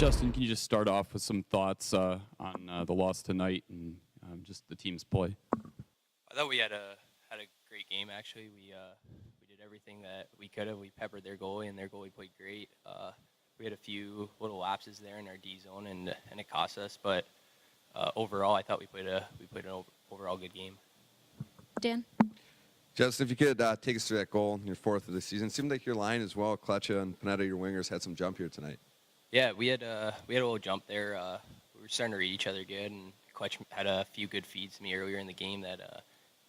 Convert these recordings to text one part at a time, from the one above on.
Justin, can you just start off with some thoughts on the loss tonight and just the team's play? I thought we had a great game. Actually, we did everything that we could have. We peppered their goalie, and their goalie played great. We had a few little lapses there in our D zone, and it cost us. But overall, I thought we played an overall good game. Dan? Justin, if you could take us through that goal, your fourth of the season. It seemed like your line as well, Kletcha and Panetta, your wingers, had some jump here tonight. Yeah, we had a little jump there. We were starting to read each other good, and Kletch had a few good feeds to me earlier in the game that,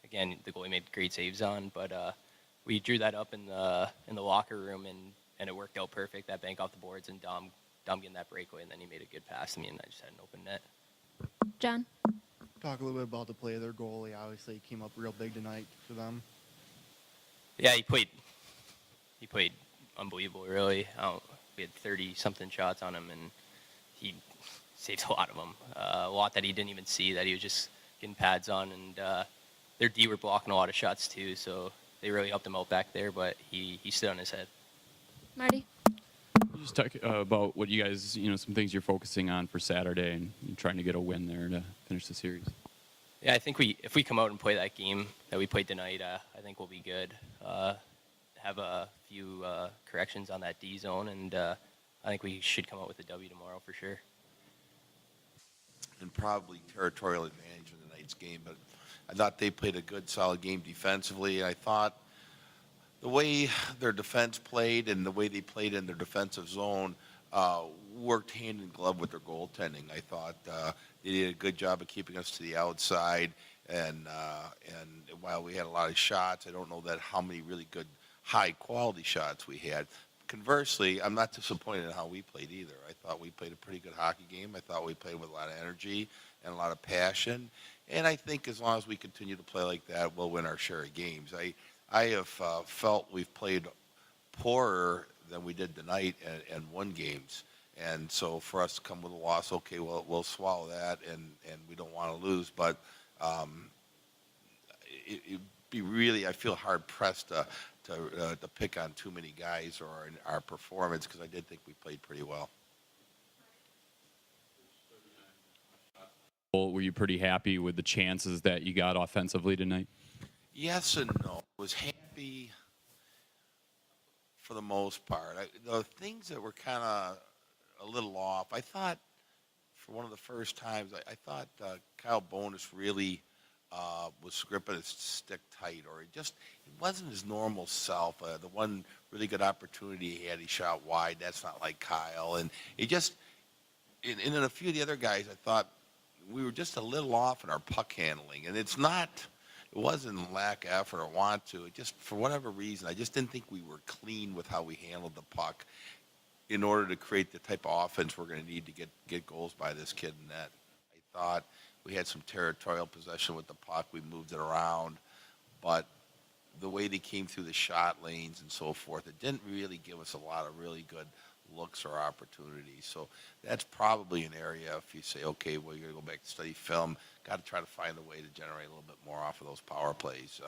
again, the goalie made great saves on. But we drew that up in the locker room, and it worked out perfect. That bank off the boards, and Dom getting that breakaway, and then he made a good pass to me, and I just had an open net. John? Talk a little bit about the play of their goalie. Obviously, he came up real big tonight for them. Yeah, he played unbelievable, really. We had 30-something shots on him, and he saved a lot of them. A lot that he didn't even see, that he was just getting pads on. And their D were blocking a lot of shots, too, so they really helped him out back there, but he stood on his head. Marty? Just talk about what you guys, some things you're focusing on for Saturday and trying to get a win there to finish the series. Yeah, I think if we come out and play that game that we played tonight, I think we'll be good. Have a few corrections on that D zone, and I think we should come out with a W tomorrow for sure. And probably territorial advantage in tonight's game, but I thought they played a good, solid game defensively. I thought the way their defense played and the way they played in their defensive zone worked hand in glove with their goaltending. I thought they did a good job of keeping us to the outside, and while we had a lot of shots, I don't know that how many really good high-quality shots we had. Conversely, I'm not disappointed in how we played either. I thought we played a pretty good hockey game. I thought we played with a lot of energy and a lot of passion, and I think as long as we continue to play like that, we'll win our share of games. I have felt we've played poorer than we did tonight and won games. And so for us to come with a loss, okay, we'll swallow that, and we don't want to lose. But it'd be really, I feel hard-pressed to pick on too many guys or in our performance, because I did think we played pretty well. Were you pretty happy with the chances that you got offensively tonight? Yes and no. I was happy for the most part. The things that were kind of a little off, I thought for one of the first times, I thought Kyle Bonus really was gripping his stick tight, or it wasn't his normal self. The one really good opportunity he had, he shot wide. That's not like Kyle. And it just, and then a few of the other guys, I thought we were just a little off in our puck handling. And it wasn't lack of effort or want to. It just, for whatever reason, I just didn't think we were clean with how we handled the puck in order to create the type of offense we're going to need to get goals by this kid in net. I thought we had some territorial possession with the puck. We moved it around. But the way they came through the shot lanes and so forth, it didn't really give us a lot of really good looks or opportunities. So that's probably an area, if you say, okay, well, you're going to go back and study film, got to try to find a way to generate a little bit more off of those power plays.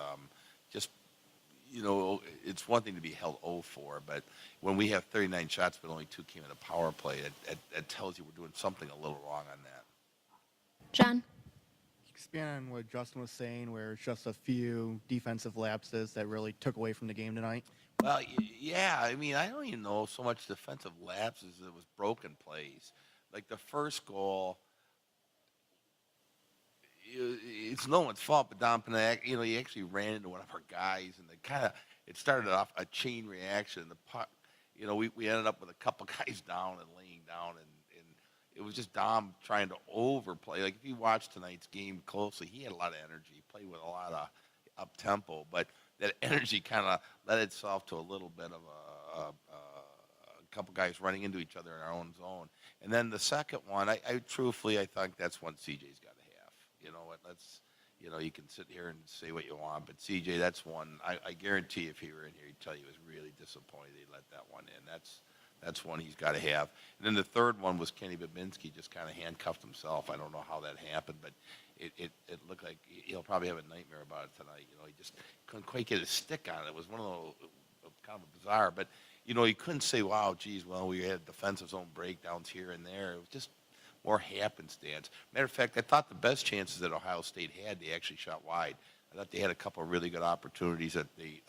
It's one thing to be held 0-4, but when we have 39 shots but only 2 came in a power play, it tells you we're doing something a little wrong on that. John? Expand on what Justin was saying, where it's just a few defensive lapses that really took away from the game tonight. Well, yeah, I mean, I don't even know so much defensive lapses as it was broken plays. Like the first goal, it's no one's fault, but Don Panak, he actually ran into one of our guys, and it started off a chain reaction. The puck, we ended up with a couple guys down and laying down, and it was just Dom trying to overplay. Like, if you watch tonight's game closely, he had a lot of energy. He played with a lot of up-tempo, but that energy kind of led itself to a little bit of a couple guys running into each other in our own zone. And then the second one, I truthfully, I think that's one CJ's got to have. You know what, you can sit here and say what you want, but CJ, that's one, I guarantee if he were in here, he'd tell you he was really disappointed he let that one in. That's one he's got to have. And then the third one was Kenny Babinski just kind of handcuffed himself. I don't know how that happened, but it looked like he'll probably have a nightmare about it tonight. He just couldn't quite get his stick on it. It was one of those kind of bizarre. But you couldn't say, wow, geez, well, we had defensive zone breakdowns here and there. It was just more happenstance. Matter of fact, I thought the best chances that Ohio State had, they actually shot wide. I thought they had a couple of really good opportunities at the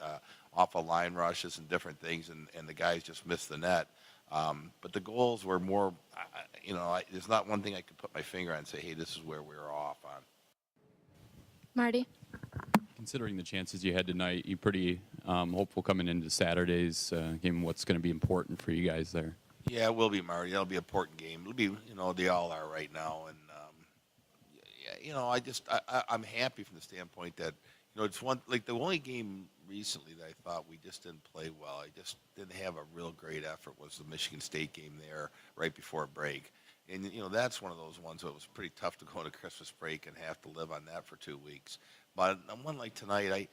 off of line rushes and different things, and the guys just missed the net. But the goals were more, there's not one thing I could put my finger on and say, hey, this is where we were off on. Marty? Considering the chances you had tonight, you pretty hopeful coming into Saturday's game. What's going to be important for you guys there? Yeah, it will be, Marty. That'll be an important game. It'll be, they all are right now. And, I'm happy from the standpoint that, it's the only game recently that I thought we just didn't play well. I just didn't have a real great effort was the Michigan State game there right before break. And, that's one of those ones that was pretty tough to go into Christmas break and have to live on that for 2 weeks. But one like tonight,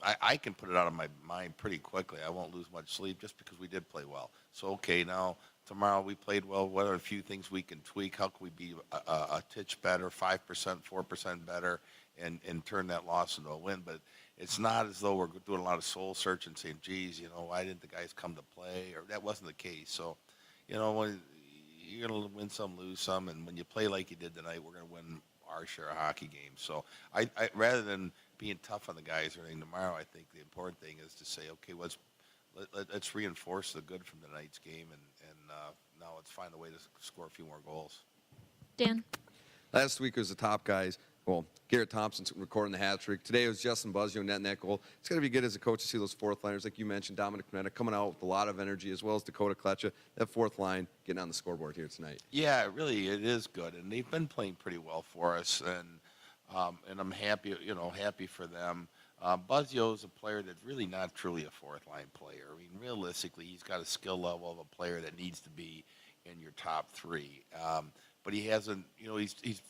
I can put it out of my mind pretty quickly. I won't lose much sleep just because we did play well. So, okay, now tomorrow we played well. What are a few things we can tweak? How can we be a titch better, 5%, 4% better, and turn that loss into a win? But it's not as though we're doing a lot of soul searching, saying, geez, why didn't the guys come to play? Or that wasn't the case. So, when you're going to win some, lose some, and when you play like you did tonight, we're going to win our share of hockey games. So I rather than being tough on the guys or anything tomorrow, I think the important thing is to say, okay, let's reinforce the good from tonight's game, and now let's find a way to score a few more goals. Dan? Last week was the top guys. Well, Garrett Thompson recording the hat trick. Today it was Justin Buzzio netting that goal. It's going to be good as a coach to see those fourth liners, like you mentioned, Dominic Panetta coming out with a lot of energy, as well as Dakota Kletcha. That fourth line getting on the scoreboard here tonight. Yeah, really, it is good, and they've been playing pretty well for us, and I'm happy, happy for them. Buzzio is a player that's really not truly a fourth line player. I mean, realistically, he's got a skill level of a player that needs to be in your top three, but he hasn't. He's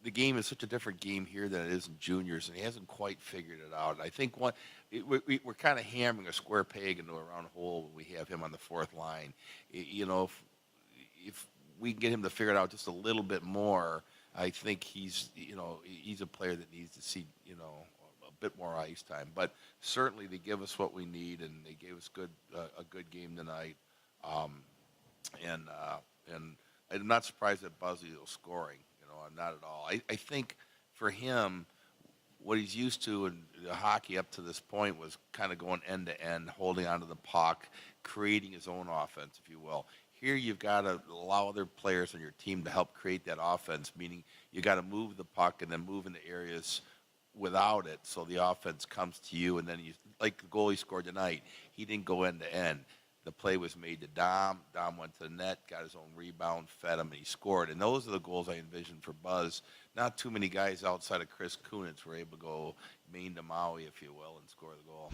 the game is such a different game here than it is in juniors, and he hasn't quite figured it out. I think we're kind of hammering a square peg into a round hole when we have him on the fourth line. If we can get him to figure it out just a little bit more, I think he's a player that needs to see a bit more ice time. But certainly they give us what we need, and they gave us a good game tonight. And I'm not surprised at Buzzio scoring. I'm not at all. I think for him, what he's used to in the hockey up to this point was kind of going end to end, holding onto the puck, creating his own offense, if you will. Here you've got to allow other players on your team to help create that offense, meaning you got to move the puck and then move into areas without it so the offense comes to you. And then like the goal he scored tonight, he didn't go end to end. The play was made to Dom. Dom went to the net, got his own rebound, fed him, and he scored. And those are the goals I envisioned for Buzz. Not too many guys outside of Chris Kunitz were able to go Maine to Maui, if you will, and score the goal.